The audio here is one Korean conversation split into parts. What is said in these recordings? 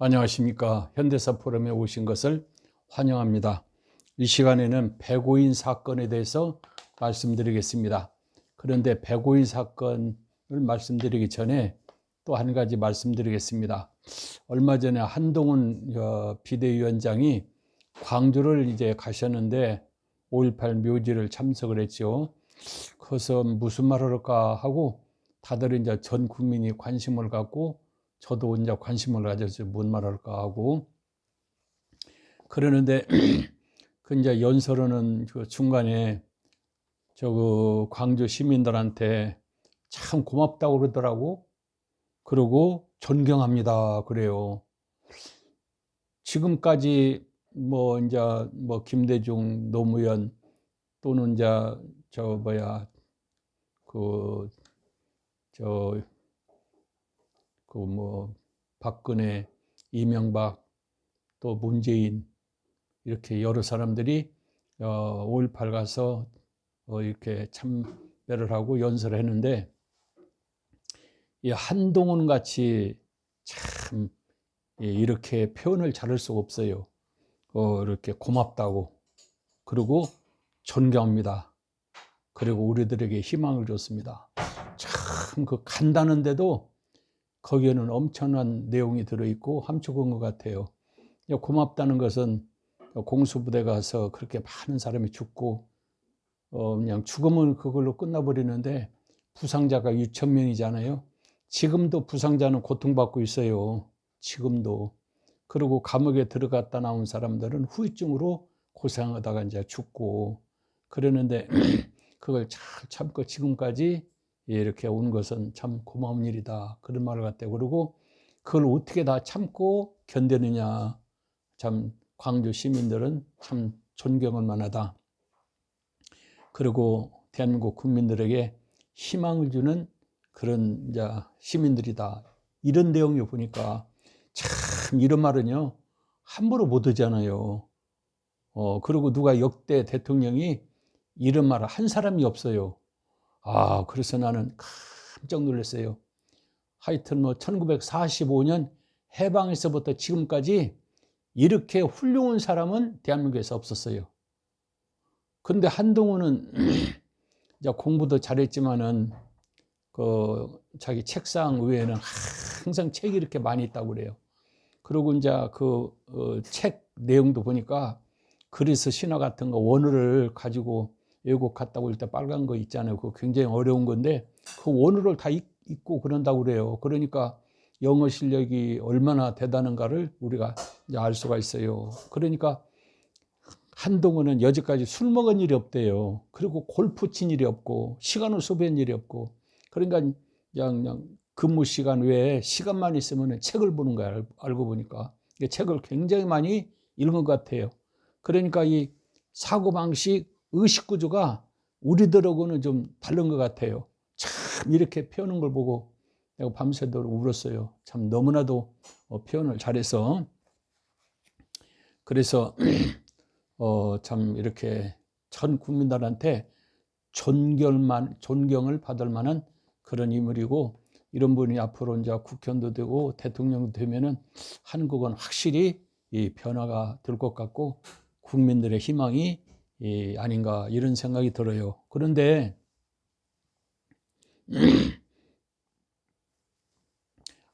안녕하십니까. 현대사 포럼에 오신 것을 환영합니다. 이 시간에는 백오인 사건에 대해서 말씀드리겠습니다. 그런데 백오인 사건을 말씀드리기 전에 또 한 가지 말씀드리겠습니다. 얼마 전에 한동훈 비대위원장이 광주를 이제 가셨는데 5.18 묘지를 참석을 했죠. 그래서 무슨 말을 할까 하고 다들 이제 전 국민이 관심을 갖고 저도 이제 관심을 가져서 뭔 말할까 하고 그러는데 그 이제 연설하는 그 중간에 그 광주 시민들한테 참 고맙다고 그러더라고. 그러고 존경합니다 그래요. 지금까지 뭐 이제 뭐 김대중 노무현 또는 이제 뭐 박근혜, 이명박, 또 문재인 이렇게 여러 사람들이 5.18 가서 이렇게 참배를 하고 연설을 했는데 이 한동훈 같이 참 이렇게 표현을 잘할 수가 없어요. 이렇게 고맙다고 그리고 존경합니다. 그리고 우리들에게 희망을 줬습니다. 참 그 간단한데도 거기에는 엄청난 내용이 들어있고 함축한 것 같아요. 고맙다는 것은 공수부대 가서 그렇게 많은 사람이 죽고 그냥 죽으면 그걸로 끝나버리는데 부상자가 6,000명이잖아요. 지금도 부상자는 고통받고 있어요. 지금도. 그리고 감옥에 들어갔다 나온 사람들은 후유증으로 고생하다가 이제 죽고 그러는데 그걸 잘 참고 지금까지 이렇게 온 것은 참 고마운 일이다. 그런 말을 갖대요. 그리고 그걸 어떻게 다 참고 견디느냐. 참 광주 시민들은 참 존경할 만하다. 그리고 대한민국 국민들에게 희망을 주는 그런 이제 시민들이다. 이런 내용을 보니까 참 이런 말은요 함부로 못 하잖아요. 그리고 누가 역대 대통령이 이런 말을 한 사람이 없어요. 그래서 나는 깜짝 놀랐어요. 하여튼 뭐 1945년 해방에서부터 지금까지 이렇게 훌륭한 사람은 대한민국에서 없었어요. 그런데 한동훈은 공부도 잘했지만은 자기 책상 위에는 항상 책이 이렇게 많이 있다고 그래요. 그리고 이제 책 내용도 보니까 그리스 신화 같은 거 원어를 가지고 외국 갔다 올 때 빨간 거 있잖아요. 그거 굉장히 어려운 건데 그 원어를 다 읽고 그런다고 그래요. 그러니까 영어 실력이 얼마나 대단한가를 우리가 이제 알 수가 있어요. 그러니까 한동훈은 여지까지 술 먹은 일이 없대요. 그리고 골프 친 일이 없고 시간을 소비한 일이 없고 그러니까 그냥 근무 시간 외에 시간만 있으면 책을 보는 거야. 알고 보니까 책을 굉장히 많이 읽은 것 같아요. 그러니까 이 사고방식 의식구조가 우리들하고는 좀 다른 것 같아요. 참 이렇게 표현한 걸 보고 내가 밤새도록 울었어요. 참 너무나도 표현을 잘해서. 그래서 참 이렇게 전 국민들한테 존경을 받을 만한 그런 인물이고 이런 분이 앞으로 이제 국회의원도 되고 대통령도 되면은 한국은 확실히 이 변화가 될 것 같고 국민들의 희망이 아닌가 이런 생각이 들어요. 그런데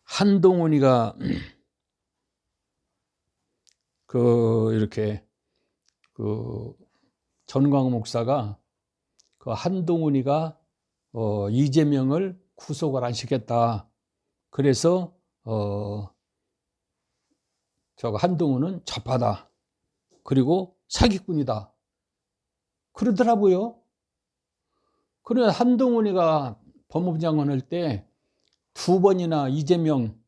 한동훈이가 이렇게 전광훈 목사가 한동훈이가 이재명을 구속을 안 시켰다. 그래서 한동훈은 좌파다. 그리고 사기꾼이다. 그러더라고요. 그래 한동훈이가 법무부 장관 할 때 2번이나 이재명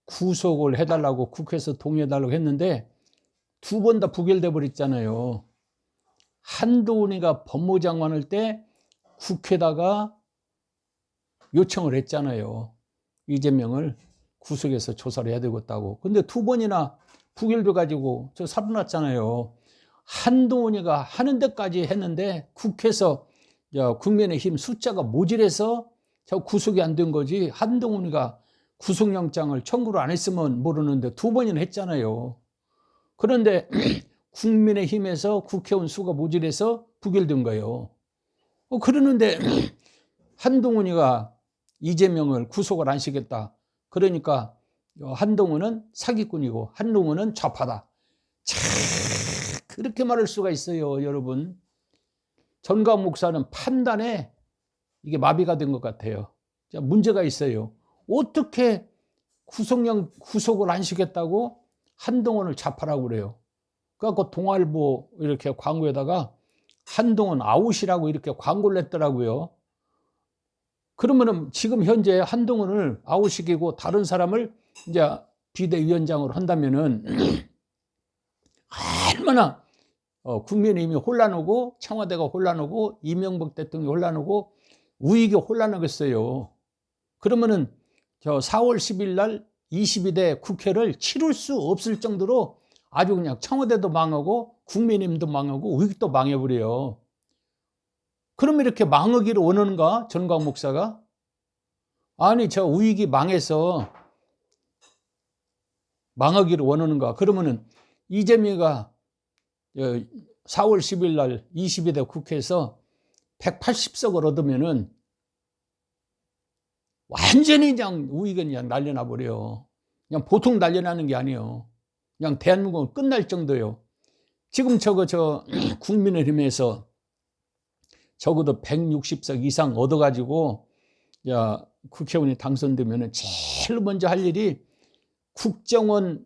구속을 해달라고 국회에서 동의해달라고 했는데 2번 다 부결돼 버렸잖아요. 한동훈이가 법무부 장관 할 때 국회에다가 요청을 했잖아요. 이재명을 구속해서 조사를 해야 되겠다고. 근데 2번이나 부결돼 가지고 저 살아났잖아요. 한동훈이가 하는 데까지 했는데 국회에서 국민의힘 숫자가 모질해서 저 구속이 안 된 거지. 한동훈이가 구속영장을 청구를 안 했으면 모르는데 2번이나 했잖아요. 그런데 국민의힘에서 국회의원 수가 모자라서 부결된 거예요. 그러는데 한동훈이가 이재명을 구속을 안 시켰다. 그러니까 한동훈은 사기꾼이고 한동훈은 좌파다. 참 그렇게 말할 수가 있어요, 여러분. 전광 목사는 판단에 이게 마비가 된 것 같아요. 문제가 있어요. 어떻게 구속을 안 시켰다고 한동훈을 좌파라고 그래요. 그래갖고 동아일보 이렇게 광고에다가 한동훈 아웃이라고 이렇게 광고를 냈더라고요. 그러면은 지금 현재 한동훈을 아웃시키고 다른 사람을 이제 비대위원장으로 한다면은 얼마나 국민의힘이 혼란하고 청와대가 혼란하고 이명박 대통령이 혼란하고 우익이 혼란하겠어요. 그러면은 저 4월 10일 날 22대 국회를 치를 수 없을 정도로 아주 그냥 청와대도 망하고 국민의힘도 망하고 우익도 망해버려요. 그럼 이렇게 망하기를 원하는가? 전광 목사가? 아니 저 우익이 망해서 망하기를 원하는가? 그러면은 이재명이가 4월 10일 날 22대 국회에서 180석을 얻으면은 완전히 그냥 우익은 그냥 날려나 버려요. 그냥 보통 날려나는 게 아니에요. 그냥 대한민국은 끝날 정도예요. 지금 저 국민의힘에서 적어도 160석 이상 얻어가지고 국회의원이 당선되면은 제일 먼저 할 일이 국정원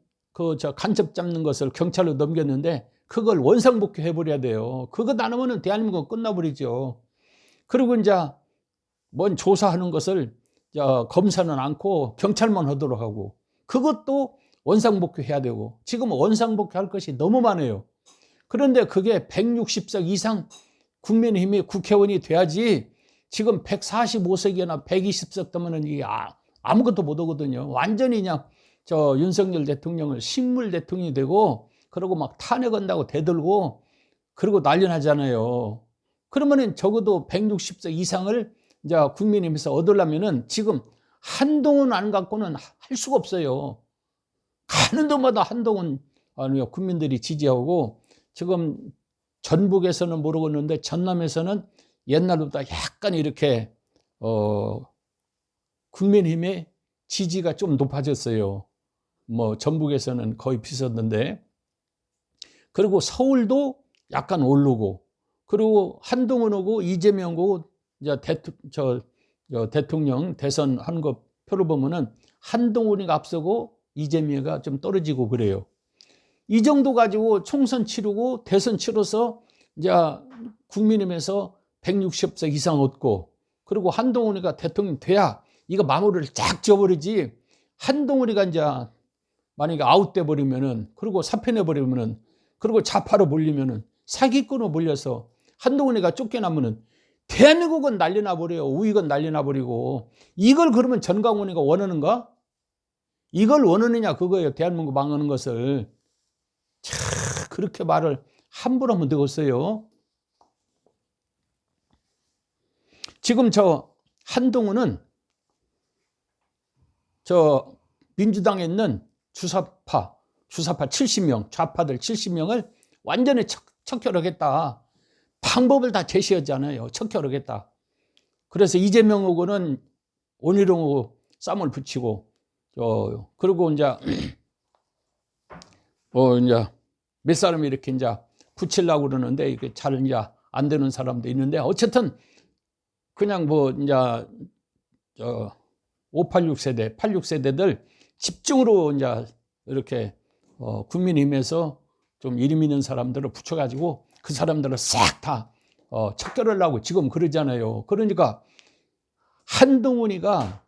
간첩 잡는 것을 경찰로 넘겼는데 그걸 원상복귀 해버려야 돼요. 그거 안 하면은 대한민국은 끝나버리죠. 그리고 이제 뭔 조사하는 것을 검사는 않고 경찰만 하도록 하고 그것도 원상복귀 해야 되고 지금 원상복귀 할 것이 너무 많아요. 그런데 그게 160석 이상 국민의힘이 국회의원이 돼야지 지금 145석이나 120석 되면은 이게 아무것도 못 하거든요. 완전히 그냥 윤석열 대통령을 식물 대통령이 되고 그러고 막 탄핵한다고 대들고 그러고 난리 나잖아요. 그러면은 적어도 160석 이상을 이제 국민의힘에서 얻으려면은 지금 한동훈 안 갖고는 할 수가 없어요. 가는 데마다 한동훈 국민들이 지지하고 지금 전북에서는 모르겠는데 전남에서는 옛날보다 약간 이렇게 국민의힘의 지지가 좀 높아졌어요. 뭐 전북에서는 거의 비슷한데 그리고 서울도 약간 오르고 그리고 한동훈하고 이재명하고 이제 대통령 대선 한 거 표를 보면은 한동훈이가 앞서고 이재명이가 좀 떨어지고 그래요. 이 정도 가지고 총선 치르고 대선 치러서 이제 국민의힘에서 160석 이상 얻고 그리고 한동훈이가 대통령 돼야 이거 마무리를 쫙 지어버리지. 한동훈이가 이제 만약에 아웃돼 버리면은 그리고 사표내 버리면은 그리고 좌파로 몰리면은 사기꾼으로 몰려서 한동훈이가 쫓겨나면은 대한민국은 난리나 버려요. 우익은 난리나 버리고 이걸 그러면 전광훈이가 원하는가? 이걸 원하느냐 그거예요. 대한민국 망하는 것을. 참 그렇게 말을 함부로 하면 되겠어요. 지금 한동훈은 민주당에 있는 주사파 70명, 좌파들 70명을 완전히 척결하겠다. 방법을 다 제시하잖아요. 척결하겠다. 그래서 이재명하고는 원희룡하고 쌈을 붙이고, 그리고 이제 몇 사람이 이렇게 이제 붙이려고 그러는데 이게 잘 이제 안 되는 사람도 있는데 어쨌든 그냥 이제 586세대, 86세대들 집중으로 이제 이렇게 국민의힘에서 좀 이름 있는 사람들을 붙여가지고 그 사람들을 싹 다 척결하려고 지금 그러잖아요. 그러니까 한동훈이가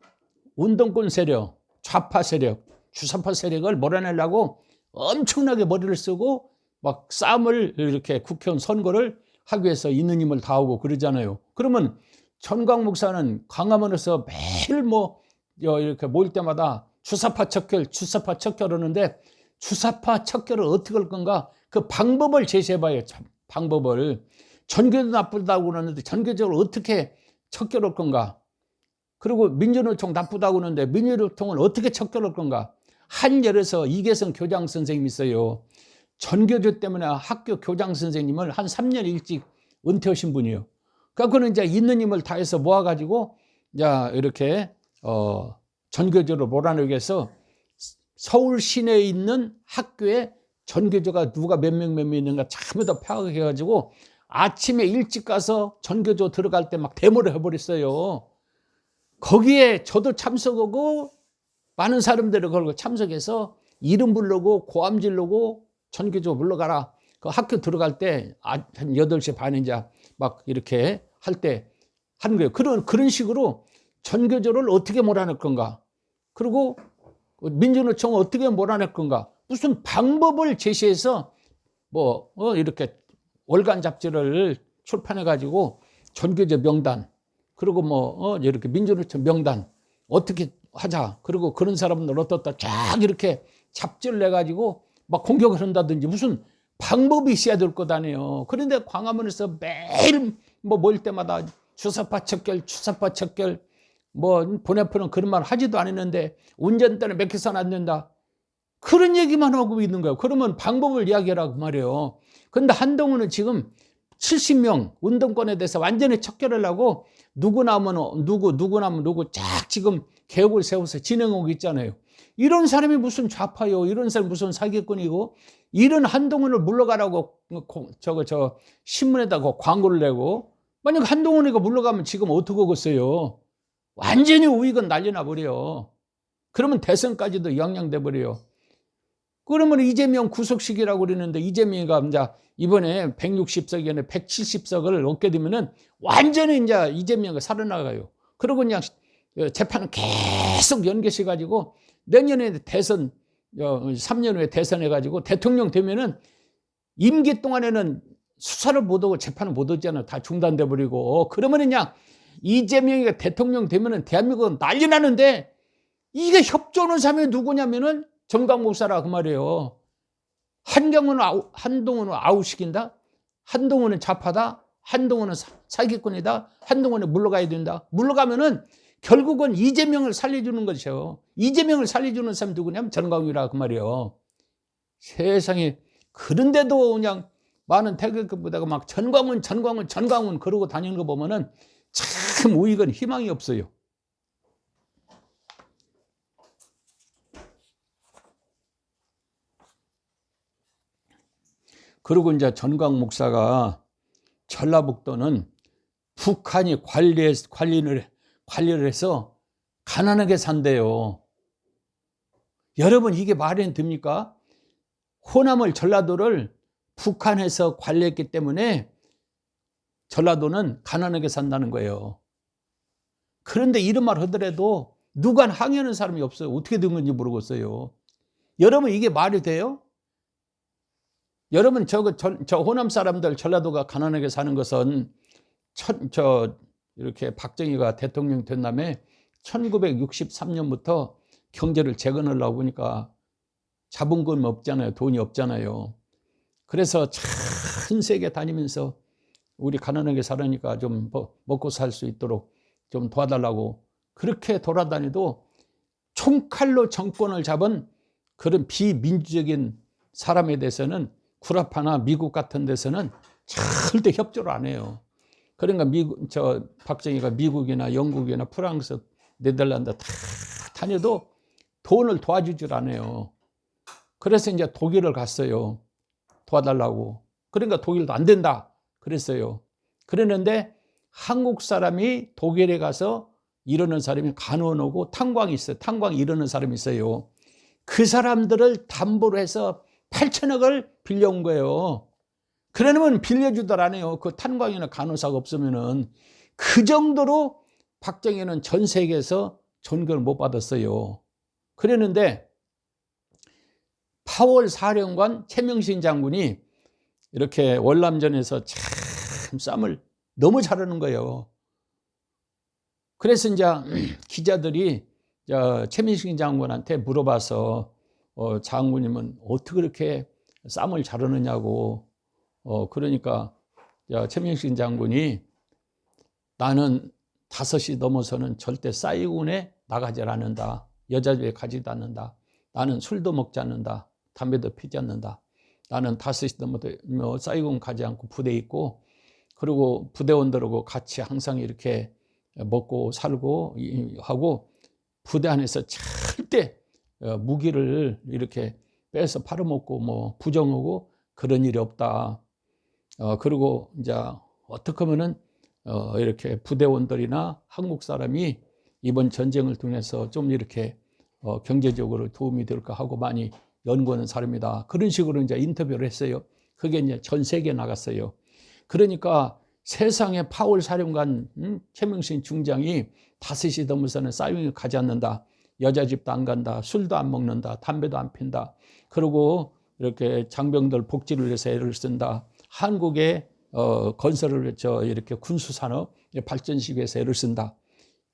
운동권 세력, 좌파 세력, 주사파 세력을 몰아내려고 엄청나게 머리를 쓰고 막 싸움을 이렇게 국회의원 선거를 하기 위해서 있는 힘을 다하고 그러잖아요. 그러면 전광 목사는 광화문에서 매일 이렇게 모일 때마다 주사파 척결 하는데 주사파 척결을 어떻게 할 건가? 그 방법을 제시해봐요. 방법을. 전교도 나쁘다고 그러는데 전교적으로 어떻게 척결할 건가? 그리고 민주노총 나쁘다고 하는데 민주노총을 어떻게 척결할 건가? 한열에서 이계성 교장 선생님이 있어요. 전교조 때문에 학교 교장 선생님을 한 3년 일찍 은퇴하신 분이에요. 그러니까 그는 이제 있는 힘을 다해서 모아가지고 이제 이렇게 전교조를 몰아내기 위해서 서울 시내에 있는 학교에 전교조가 누가 몇 명 있는가 전부 다 파악해가지고 아침에 일찍 가서 전교조 들어갈 때 막 데모를 해버렸어요. 거기에 저도 참석하고 많은 사람들을 걸고 참석해서 이름 부르고 고함 지르고 전교조 물러가라. 그 학교 들어갈 때 한 8시 반에 이제 막 이렇게 할 때 하는 거예요. 그런 식으로 전교조를 어떻게 몰아낼 건가? 그리고 민주노총을 어떻게 몰아낼 건가? 무슨 방법을 제시해서 이렇게 월간 잡지를 출판해 가지고 전교조 명단, 그리고 이렇게 민주노총 명단 어떻게 하자. 그리고 그런 사람들 어떻다 쫙 이렇게 잡지를 내 가지고 막 공격을 한다든지 무슨 방법이 있어야 될 것 아니에요. 그런데 광화문에서 매일 모일 때마다 주사파 척결 보내표는 그런 말 하지도 않았는데 운전대는 몇 개선 안 된다. 그런 얘기만 하고 있는 거예요. 그러면 방법을 이야기하라고 말이에요. 그런데 한동훈은 지금 70명 운동권에 대해서 완전히 척결하려고 누구 나면 누구 쫙 지금 계획을 세워서 진행하고 있잖아요. 이런 사람이 무슨 좌파요? 이런 사람이 무슨 사기꾼이고? 이런 한동훈을 물러가라고 신문에다가 광고를 내고, 만약 한동훈이가 물러가면 지금 어떻게 하겠어요? 완전히 우익은 난리 나버려. 그러면 대선까지도 영향돼 버려요. 그러면 이재명 구속식이라고 그러는데 이재명이가 이제 이번에 160석에 170석을 얻게 되면은 완전히 이제 이재명이 살아나가요. 그리고 그냥 재판은 계속 연계시 가지고 내년에 대선 3년 후에 대선해가지고 대통령 되면은 임기 동안에는 수사를 못하고 재판을 못하잖아요. 다 중단돼 버리고. 그러면 그냥 이재명이가 대통령 되면은 대한민국은 난리 나는데 이게 협조하는 사람이 누구냐면은 정강 목사라 그 말이에요. 한동훈은 아웃시킨다. 한동훈은 좌파다. 한동훈은 사기꾼이다. 한동훈은 물러가야 된다. 물러가면은 결국은 이재명을 살려주는 것이요. 이재명을 살려주는 사람이 누구냐면 전광훈이라 그 말이에요. 세상에. 그런데도 그냥 많은 태극기보다가 막 전광훈 그러고 다니는 거 보면은 참 우익은 희망이 없어요. 그리고 이제 전광 목사가 전라북도는 북한이 관리를 해서 가난하게 산대요. 여러분 이게 말이 됩니까? 호남을 전라도를 북한에서 관리했기 때문에 전라도는 가난하게 산다는 거예요. 그런데 이런 말 하더라도 누가 항의하는 사람이 없어요. 어떻게 된 건지 모르겠어요. 여러분 이게 말이 돼요? 여러분 저 호남 사람들 전라도가 가난하게 사는 것은 이렇게 박정희가 대통령 된 다음에 1963년부터 경제를 재건하려고 보니까 자본금이 없잖아요. 돈이 없잖아요. 그래서 전 세계 다니면서 우리 가난하게 살으니까 좀 먹고 살 수 있도록 좀 도와달라고 그렇게 돌아다니도 총칼로 정권을 잡은 그런 비민주적인 사람에 대해서는 구라파나 미국 같은 데서는 절대 협조를 안 해요. 그러니까 박정희가 미국이나 영국이나 프랑스, 네덜란드 다 다녀도 돈을 도와주질 않아요. 그래서 이제 독일을 갔어요. 도와달라고. 그러니까 독일도 안 된다 그랬어요. 그랬는데 한국 사람이 독일에 가서 이러는 사람이 간호원하고 탄광이 있어요. 탄광 이러는 사람이 있어요. 그 사람들을 담보로 해서 8천억을 빌려온 거예요. 그러면 빌려주더라네요. 그 탄광이나 간호사가 없으면은. 그 정도로 박정희는 전 세계에서 존경을 못 받았어요. 그랬는데 파월 사령관 최명신 장군이 이렇게 월남전에서 참 싸움을 너무 잘하는 거예요. 그래서 이제 기자들이 최명신 장군한테 물어봐서 장군님은 어떻게 그렇게 싸움을 잘하느냐고. 그러니까 최명신 장군이 나는 5시 넘어서는 절대 싸이군에 나가지 않는다. 여자 집에 가지도 않는다. 나는 술도 먹지 않는다. 담배도 피지 않는다. 나는 5시 넘어도 싸이군 가지 않고 부대에 있고, 그리고 부대원들하고 같이 항상 이렇게 먹고 살고 하고, 부대 안에서 절대 무기를 이렇게 빼서 팔아먹고 뭐 부정하고 그런 일이 없다. 그리고 이제 어떻게 하면은 이렇게 부대원들이나 한국 사람이 이번 전쟁을 통해서 좀 이렇게 경제적으로 도움이 될까 하고 많이 연구하는 사람이다. 그런 식으로 이제 인터뷰를 했어요. 그게 이제 전 세계에 나갔어요. 그러니까 세상에 파월 사령관 최명신 중장이 5시 넘어서는 싸이군에 가지 않는다. 여자 집도 안 간다. 술도 안 먹는다. 담배도 안 핀다. 그리고 이렇게 장병들 복지를 위해서 애를 쓴다. 한국의 건설을 이렇게 군수산업 발전시키기 위해서 애를 쓴다.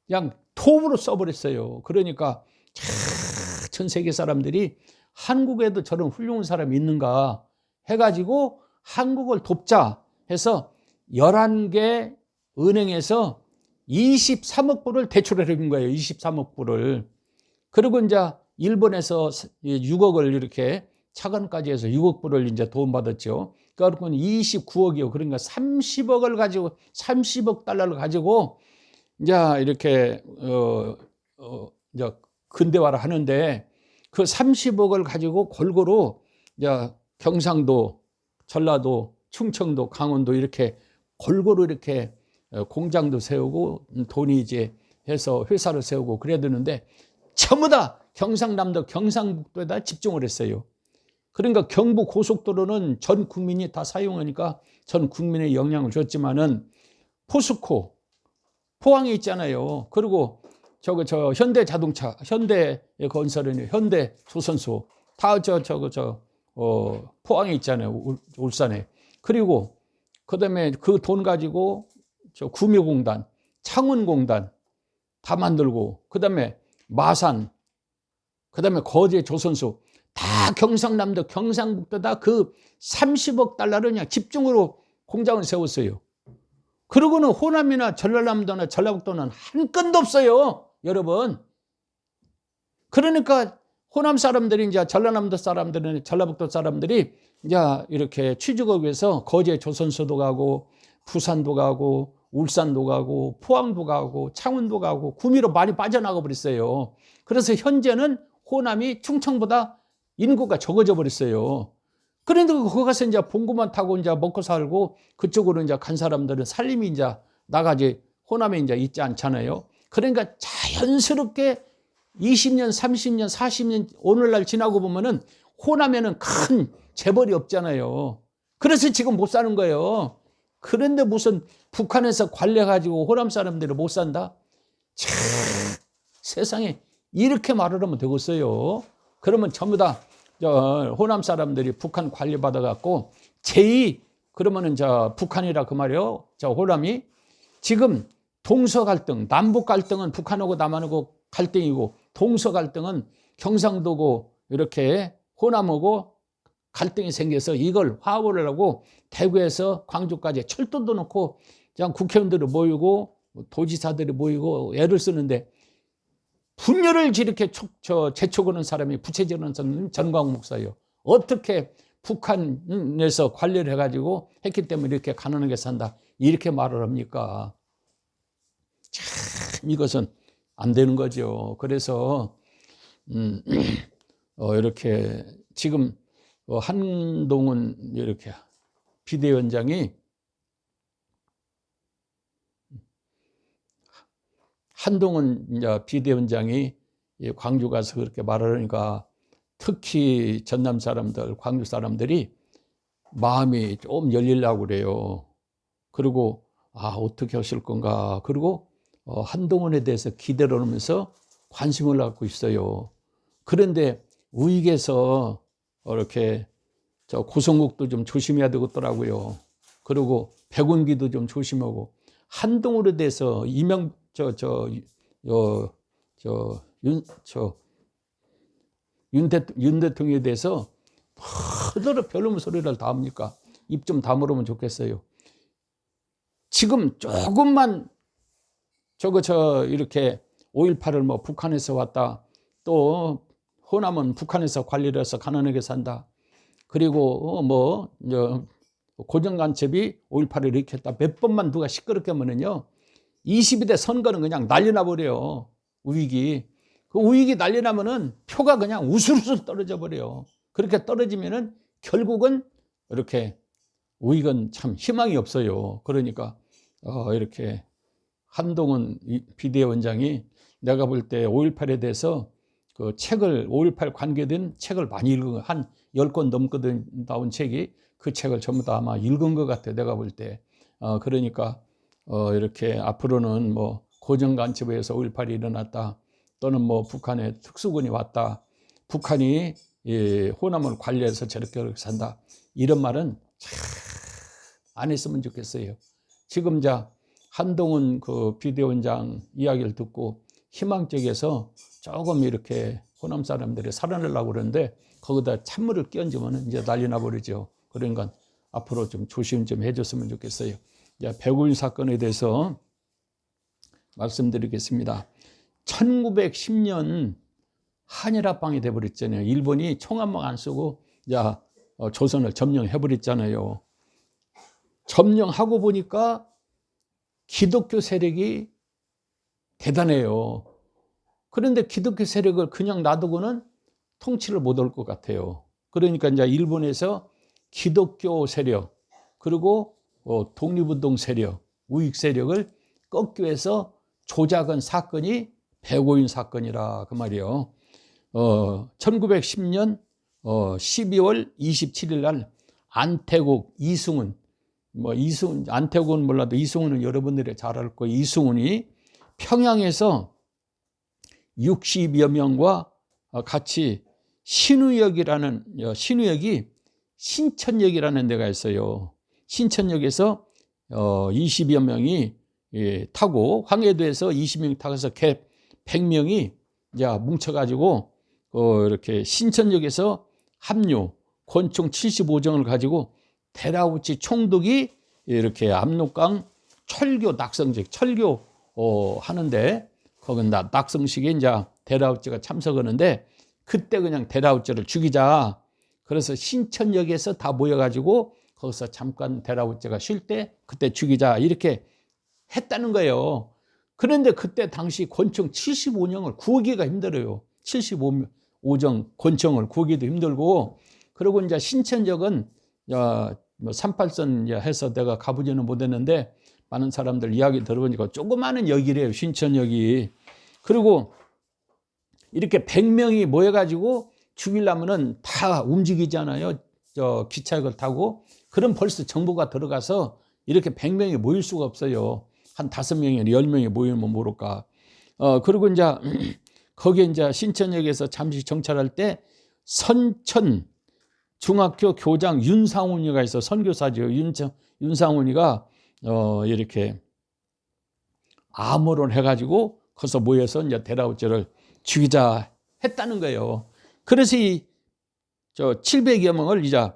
그냥 톱으로 써버렸어요. 그러니까 전 세계 사람들이 한국에도 저런 훌륭한 사람이 있는가 해가지고 한국을 돕자 해서 11개 은행에서 23억 불을 대출을 해준 거예요. 23억 불을. 그리고 이제 일본에서 6억을 이렇게 차관까지 해서 6억 불을 이제 도움받았죠. 그러니까 29억이요. 그러니까 30억을 가지고 30억 달러를 가지고 이제 이렇게 이제 근대화를 하는데, 그 30억을 가지고 골고루 이제 경상도, 전라도, 충청도, 강원도 이렇게 골고루 이렇게 공장도 세우고 돈이 이제 해서 회사를 세우고 그래야 되는데 전부 다 경상남도, 경상북도에다 집중을 했어요. 그러니까 경부 고속도로는 전 국민이 다 사용하니까 전 국민의 영향을 줬지만은 포스코, 포항에 있잖아요. 그리고 저 현대 자동차, 현대 건설은 현대 조선소 다 포항에 있잖아요. 울산에. 그리고 그다음에 그 돈 가지고 저 구미공단, 창원공단 다 만들고, 그다음에 마산, 그다음에 거제 조선소 다 경상남도, 경상북도 다 그 30억 달러를 그냥 집중으로 공장을 세웠어요. 그러고는 호남이나 전라남도나 전라북도는 한 건도 없어요, 여러분. 그러니까 호남 사람들이 이제 전라남도 사람들은 전라북도 사람들이 이제 이렇게 취직하기 위해서 거제 조선소도 가고 부산도 가고 울산도 가고 포항도 가고 창원도 가고 구미로 많이 빠져나가 버렸어요. 그래서 현재는 호남이 충청보다 인구가 적어져 버렸어요. 그런데 거기 가서 이제 봉구만 타고 이제 먹고 살고 그쪽으로 이제 간 사람들은 살림이 이제 나가지 호남에 이제 있지 않잖아요. 그러니까 자연스럽게 20년, 30년, 40년 오늘날 지나고 보면은 호남에는 큰 재벌이 없잖아요. 그래서 지금 못 사는 거예요. 그런데 무슨 북한에서 관리해가지고 호남 사람들이 못 산다? 참, 세상에 이렇게 말을 하면 되겠어요. 그러면 전부 다 호남 사람들이 북한 관리받아갖고 그러면은 북한이라 그 말이에요. 호남이 지금 동서 갈등, 남북 갈등은 북한하고 남한하고 갈등이고, 동서 갈등은 경상도고 이렇게 호남하고 갈등이 생겨서 이걸 화합을 하고 대구에서 광주까지 철도도 놓고 그냥 국회의원들이 모이고 도지사들이 모이고 애를 쓰는데, 분열을 이렇게 재촉하는 사람이 부채질하는 사람은 전광 목사예요. 어떻게 북한에서 관리를 해가지고 했기 때문에 이렇게 가난하게 산다 이렇게 말을 합니까? 참 이것은 안 되는 거죠. 그래서 이렇게 지금 한동훈 이렇게 비대위원장이 한동훈 비대위원장이 광주 가서 그렇게 말을 하니까 특히 전남 사람들, 광주 사람들이 마음이 좀 열리려고 그래요. 그리고 어떻게 하실 건가. 그리고 한동훈에 대해서 기대를 하면서 관심을 갖고 있어요. 그런데 우익에서 이렇게 고성국도 좀 조심해야 되겠더라고요. 그리고 백운기도 좀 조심하고, 한동훈에 대해서 윤 대통령에 대해서 뭐더러 별놈 소리를 다 합니까? 입 좀 다물으면 좋겠어요. 지금 조금만 이렇게 5.18을 뭐 북한에서 왔다. 또 호남은 북한에서 관리를 해서 가난하게 산다. 그리고 고정간첩이 5.18을 일으켰다. 몇 번만 누가 시끄럽게 하면은요, 22대 선거는 그냥 난리 나버려요. 우익이. 그 우익이 난리 나면은 표가 그냥 우수르수 떨어져 버려요. 그렇게 떨어지면은 결국은 이렇게 우익은 참 희망이 없어요. 그러니까 이렇게 한동훈 비대위원장이 내가 볼 때 5.18에 대해서 그 책을 5.18 관계된 책을 많이 읽은 한 10권 넘거든 나온 책이 그 책을 전부 다 아마 읽은 것 같아 내가 볼 때. 그러니까 이렇게 앞으로는 뭐 고정간첩에서 5.18이 일어났다 또는 뭐 북한에 특수군이 왔다 북한이 호남을 관리해서 저렇게 산다 이런 말은 참 안 했으면 좋겠어요. 지금 한동훈 그 비대위원장 이야기를 듣고 희망적에서 조금 이렇게 호남 사람들이 살아내려고 그러는데 거기다 찬물을 끼얹으면 이제 난리 나버리죠. 그러니까 앞으로 좀 조심 좀 해줬으면 좋겠어요. 백오인 사건에 대해서 말씀드리겠습니다. 1910년 한일합방이 돼버렸잖아요. 일본이 총 한 방 안 쓰고 조선을 점령해버렸잖아요. 점령하고 보니까 기독교 세력이 대단해요. 그런데 기독교 세력을 그냥 놔두고는 통치를 못할 것 같아요. 그러니까 이제 일본에서 기독교 세력 그리고 독립운동 세력, 우익 세력을 꺾기 위해서 조작한 사건이 백오인 사건이라 그 말이에요. 1910년 12월 27일 날 안태국, 이승훈, 안태국은 몰라도 이승훈은 여러분들이 잘 알 거예요. 이승훈이 평양에서 60여 명과 같이 신우역이 신천역이라는 데가 있어요. 신천역에서 20여 명이 타고 황해도에서 20명이 타고서 개 100명이 뭉쳐가지고 이렇게 신천역에서 합류 권총 75정을 가지고 대라우치 총독이 이렇게 압록강 철교 낙성식 철교 하는데 거긴 낙성식에 이제 대라우치가 참석하는데 그때 그냥 대라우치를 죽이자. 그래서 신천역에서 다 모여가지고 거기서 잠깐 대라우치가 쉴 때 그때 죽이자 이렇게 했다는 거예요. 그런데 그때 당시 권총 75령을 구하기가 힘들어요. 75정 권총을 구하기도 힘들고 그리고 이제 신천역은 38선 해서 내가 가보지는 못했는데 많은 사람들 이야기 들어보니까 조그마한 역이래요. 신천역이. 그리고 이렇게 100명이 모여가지고 죽이려면은 다 움직이잖아요. 기차역을 타고. 그럼 벌써 정보가 들어가서 이렇게 100명이 모일 수가 없어요. 한 5명이나 10명이 모이면 모를까. 그리고 이제 거기에 이제 신천역에서 잠시 정찰할 때 선천 중학교 교장 윤상훈이가 있어. 선교사죠. 윤상훈이가 이렇게 암호를 해가지고 거기서 모여서 이제 대라우치를 죽이자 했다는 거예요. 그래서 700여 명을 이제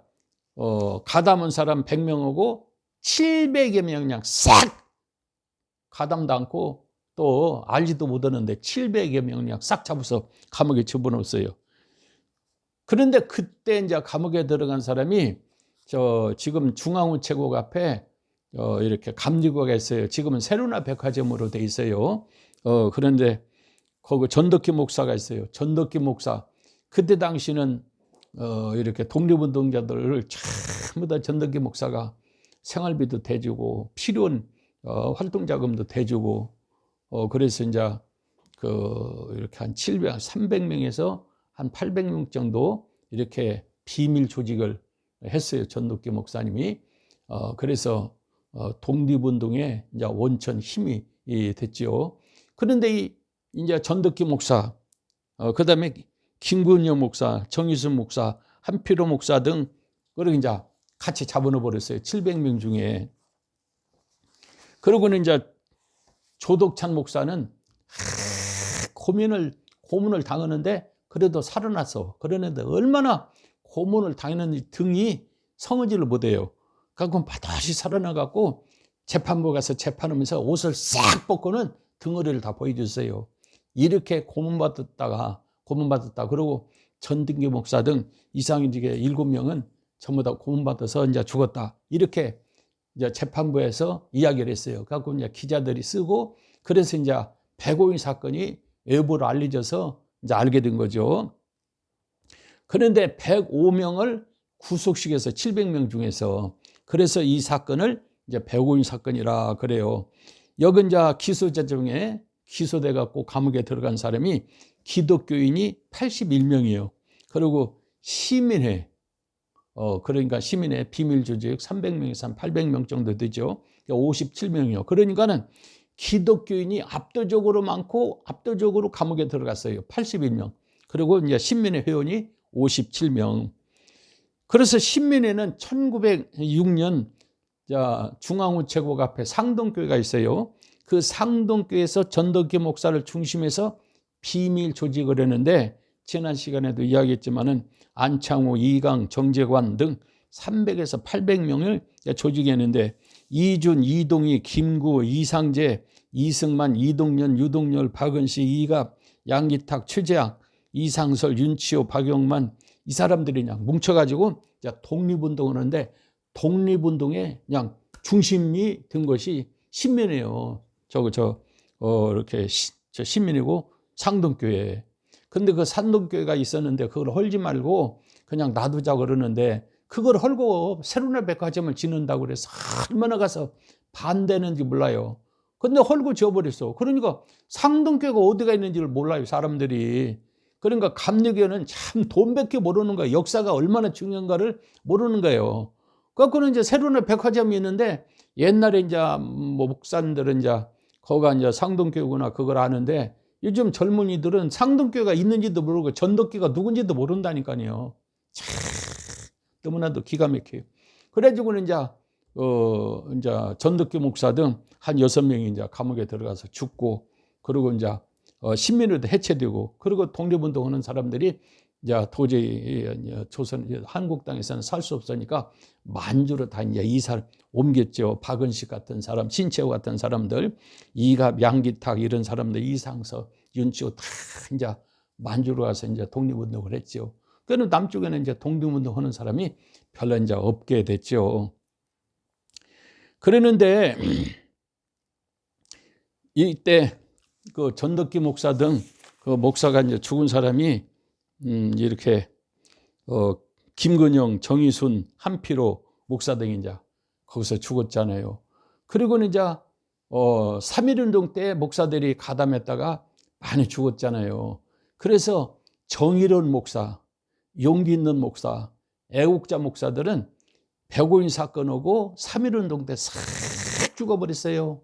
가담한 사람 100명하고 700여 명 그냥 싹 가담도 않고 또 알지도 못하는데 700여 명 그냥 싹 잡아서 감옥에 집어넣었어요. 그런데 그때 이제 감옥에 들어간 사람이 지금 중앙우체국 앞에 이렇게 감리구가 있어요. 지금은 세로나 백화점으로 돼 있어요. 그런데 거기 전덕기 목사가 있어요. 전덕기 목사. 그때 당시는 이렇게 독립운동자들을 전부 다 전덕기 목사가 생활비도 대주고 필요한 활동자금도 대주고 그래서 이제 이렇게 한 300명에서 한 800명 정도 이렇게 비밀 조직을 했어요. 전덕기 목사님이. 그래서 독립운동의 이제 원천 힘이 됐죠. 그런데 이제 전덕기 목사, 그 다음에 김근효 목사, 정유순 목사, 한필호 목사 등 그리고 이제 같이 잡아넣어 버렸어요. 700명 중에. 그러고는 이제 조덕찬 목사는 고문을 당하는데 그래도 살아났어. 그러는데 얼마나 고문을 당했는지 등이 성하지를 못해요. 그래서 다시 살아나갖고 재판부 가서 재판하면서 옷을 싹 벗고는 덩어리를 다 보여줬어요. 이렇게 고문받았다. 그리고 전등기 목사 등 이상직의 7명은 전부 다 고문받아서 이제 죽었다. 이렇게 이제 재판부에서 이야기를 했어요. 그래갖고 이제 기자들이 쓰고, 그래서 이제 백오인 사건이 외부로 알려져서 이제 알게 된 거죠. 그런데 105명을 구속시켜서 700명 중에서, 그래서 이 사건을 이제 백오인 사건이라 그래요. 여기 이제 기소자 중에 기소돼 갖고 감옥에 들어간 사람이 기독교인이 81명이에요. 그리고 시민회, 그러니까 시민회 비밀조직 300명에서 한 800명 정도 되죠. 57명이요. 그러니까는 기독교인이 압도적으로 많고 압도적으로 감옥에 들어갔어요. 81명. 그리고 이제 신민회 회원이 57명. 그래서 신민회는 1906년 중앙우체국 앞에 상동교회가 있어요. 그 상동교회에서 전덕기 목사를 중심해서 비밀 조직을 했는데, 지난 시간에도 이야기했지만은 안창호, 이강, 정재관 등 300에서 800명을 조직했는데, 이준, 이동희, 김구, 이상재, 이승만, 이동연, 유동열, 박은시, 이갑, 양기탁, 최재학, 이상설, 윤치호, 박영만, 이 사람들이 그냥 뭉쳐가지고 독립운동을 하는데, 독립운동의 그냥 중심이 된 것이 신민이에요. 이렇게 신민이고 상동교회. 근데 그 산동교회가 있었는데 그걸 헐지 말고 그냥 놔두자 그러는데, 그걸 헐고 새로운 백화점을 짓는다고 그래서 얼마나 가서 반대했는지 몰라요. 근데 헐고 지어버렸어. 그러니까 상동교회가 어디가 있는지를 몰라요, 사람들이. 그러니까 감리교회는 참 돈밖에 모르는 거예요. 역사가 얼마나 중요한가를 모르는 거예요. 그래서 이제 새로운 백화점이 있는데, 옛날에 이제 목사님들은 이제 거기가 이제 상동교회구나 그걸 아는데, 요즘 젊은이들은 상동교회가 있는지도 모르고 전덕기가 누군지도 모른다니까요. 참 너무나도 기가 막혀요. 그래가지고는 이제 전덕기 목사 등 한 6명이 이제 감옥에 들어가서 죽고, 그리고 이제 신민회도 해체되고, 그리고 독립운동하는 사람들이 이제 도저히 한국 땅에서는 살 수 없으니까 만주로 다 이제 이사를 옮겼죠. 박은식 같은 사람, 신채호 같은 사람들, 이갑, 양기탁 이런 사람들, 이상서, 윤치호 다 이제 만주로 가서 이제 독립운동을 했죠. 그는 남쪽에는 이제 독립운동하는 사람이 별로 이제 없게 됐죠. 그러는데 이때 그 전덕기 목사 등 그 목사가 이제 죽은 사람이 이렇게 김근영, 정의순, 한피로 목사 등이 이제 거기서 죽었잖아요. 그리고는 이제 3.1운동 때 목사들이 가담했다가 많이 죽었잖아요. 그래서 정의로운 목사, 용기 있는 목사, 애국자 목사들은 백오인 사건 오고 3.1운동 때 싹 죽어버렸어요.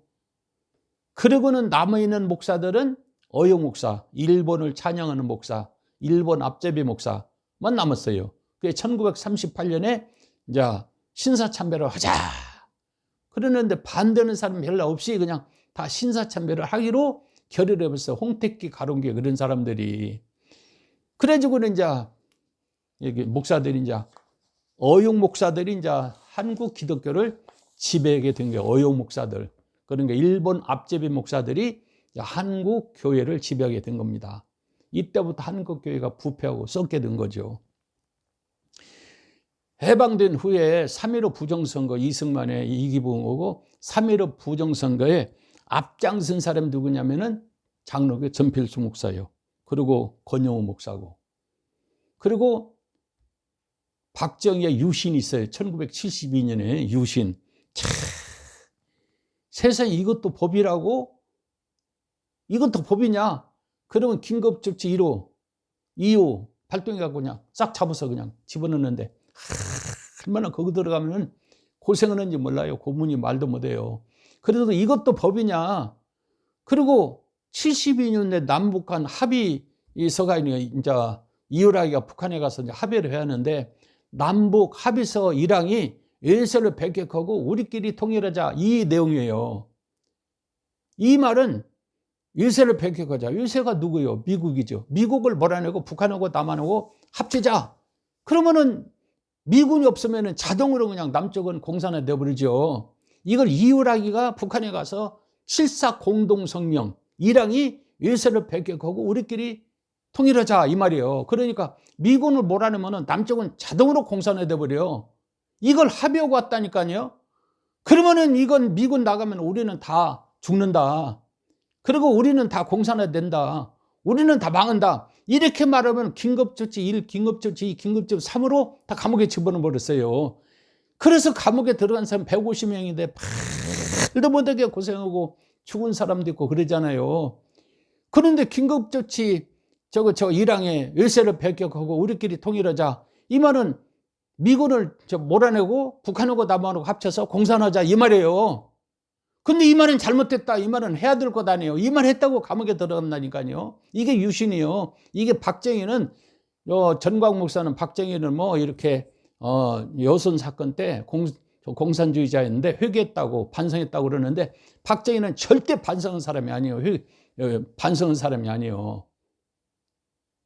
그리고는 남아있는 목사들은 어용 목사, 일본을 찬양하는 목사, 일본 앞제비 목사만 남았어요. 그게 1938년에 이제 신사참배를 하자. 그러는데 반대하는 사람 별로 없이 그냥 다 신사참배를 하기로 결의를 해봤어요. 홍택기, 가론기 그런 사람들이. 그래가지고는 이제 여기 목사들이 이제 어용 목사들이 이제 한국 기독교를 지배하게 된 거예요. 어용 목사들. 그러니까 일본 앞제비 목사들이 한국 교회를 지배하게 된 겁니다. 이때부터 한국 교회가 부패하고 썩게 된 거죠. 해방된 후에 3.15 부정선거, 이승만의 이기붕 오고 3.15 부정선거에 앞장선 사람이 누구냐면은 장로교 전필수 목사예요. 그리고 권영우 목사고. 그리고 박정희의 유신이 있어요. 1972년에 유신. 세상에 이것도 법이라고? 이것도 법이냐? 그러면 긴급조치 1호, 2호 발동해갖고 그냥 싹 잡아서 그냥 집어넣는데, 얼마나 거기 들어가면 고생하는지 몰라요. 고문이 말도 못해요. 그래도 이것도 법이냐? 그리고 72년에 남북한 합의 서가 이제 이호락이가 북한에 가서 이제 합의를 해야 하는데, 남북 합의서 1항이 예서를 백격하고 우리끼리 통일하자, 이 내용이에요. 이 말은 예서를 백격하자. 예서가 누구예요? 미국이죠. 미국을 몰아내고 북한하고 남한하고 합치자. 그러면은 미군이 없으면 자동으로 그냥 남쪽은 공산화 돼버리죠. 이걸 이호락이가 북한에 가서 7.4 공동성명, 이랑이 외세를 배격하고 우리끼리 통일하자 이 말이에요. 그러니까 미군을 몰아내면 남쪽은 자동으로 공산화돼 버려. 이걸 합의하고 왔다니까요. 그러면은 이건 미군 나가면 우리는 다 죽는다. 그리고 우리는 다 공산화된다. 우리는 다 망한다. 이렇게 말하면 긴급조치 1, 긴급조치 2, 긴급조치 3으로 다 감옥에 집어넣어 버렸어요. 그래서 감옥에 들어간 사람 150명인데 말도 못하게 고생하고 죽은 사람도 있고 그러잖아요. 그런데 긴급조치 이랑에 외세를 배격하고 우리끼리 통일하자. 이 말은 미군을 몰아내고 북한하고 남한하고 합쳐서 공산하자 이 말이에요. 근데 이 말은 잘못됐다. 이 말은 해야 될 것 아니에요. 이 말 했다고 감옥에 들어간다니까요. 이게 유신이요. 이게 박정희는 전광 목사는 박정희는 뭐 이렇게 여순 사건 때 공산주의자였는데 회개했다고 반성했다고 그러는데 박정희는 절대 반성한 사람이 아니에요. 반성한 사람이 아니에요.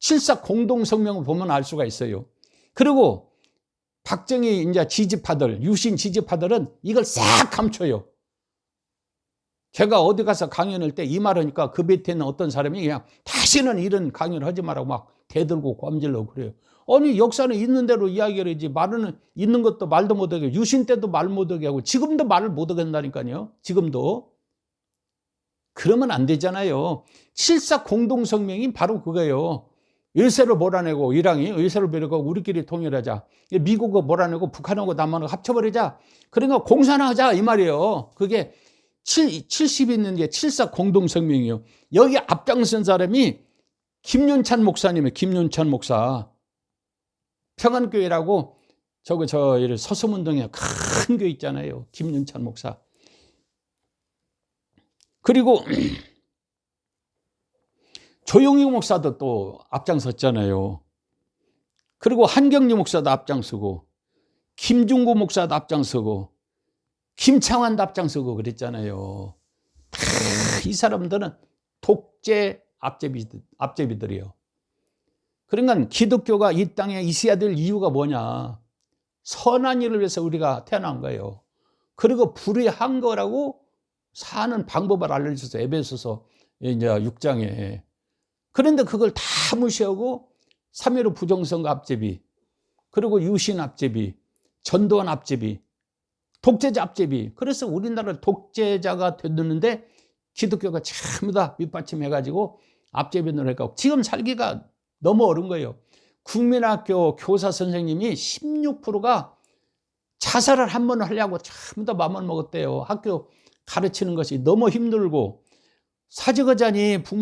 7.4 공동성명을 보면 알 수가 있어요. 그리고 박정희 이제 지지파들, 유신 지지파들은 이걸 싹 감춰요. 제가 어디 가서 강연할 때 이 말하니까 그 밑에 있는 어떤 사람이 그냥 다시는 이런 강연을 하지 말라고 막 대들고 ቋ질러고 그래요. 아니 역사는 있는 대로 이야기를 하지 말은 있는 것도 말도 못하게 유신 때도 말 못하게 하고 지금도 말을 못하게 한다니까요. 지금도. 그러면 안 되잖아요. 7.4 공동성명이 바로 그거예요. 외세를 몰아내고 이랑이 외세를 배려하고 우리끼리 통일하자. 미국을 몰아내고 북한하고 남한하고 합쳐버리자. 그러니까 공산화하자 이 말이에요. 그게 70 있는 게 7.4 공동성명이에요. 여기 앞장선 사람이 김윤찬 목사님이에요. 김윤찬 목사. 평안교회라고 서소문동에 큰 교회 있잖아요. 김윤찬 목사. 그리고 조용희 목사도 또 앞장섰잖아요. 그리고 한경리 목사도 앞장서고 김중구 목사도 앞장서고 김창완도 앞장서고 그랬잖아요. 이 사람들은 독재 앞제비들이에요. 그러니까 기독교가 이 땅에 있어야 될 이유가 뭐냐. 선한 일을 위해서 우리가 태어난 거예요. 그리고 불의한 거라고 사는 방법을 알려줘서 에베소서 이제 6장에. 그런데 그걸 다 무시하고 3.15 부정선거 앞제비, 그리고 유신 앞제비, 전두환 앞제비, 독재자 앞제비. 그래서 우리나라를 독재자가 됐는데 기독교가 전부 다 밑받침해가지고 앞제비를 하니까 지금 살기가 너무 어려운 거예요. 국민학교 교사 선생님이 16%가 자살을 한 번 하려고 전부 다 마음을 먹었대요. 학교 가르치는 것이 너무 힘들고 사직하자니 부모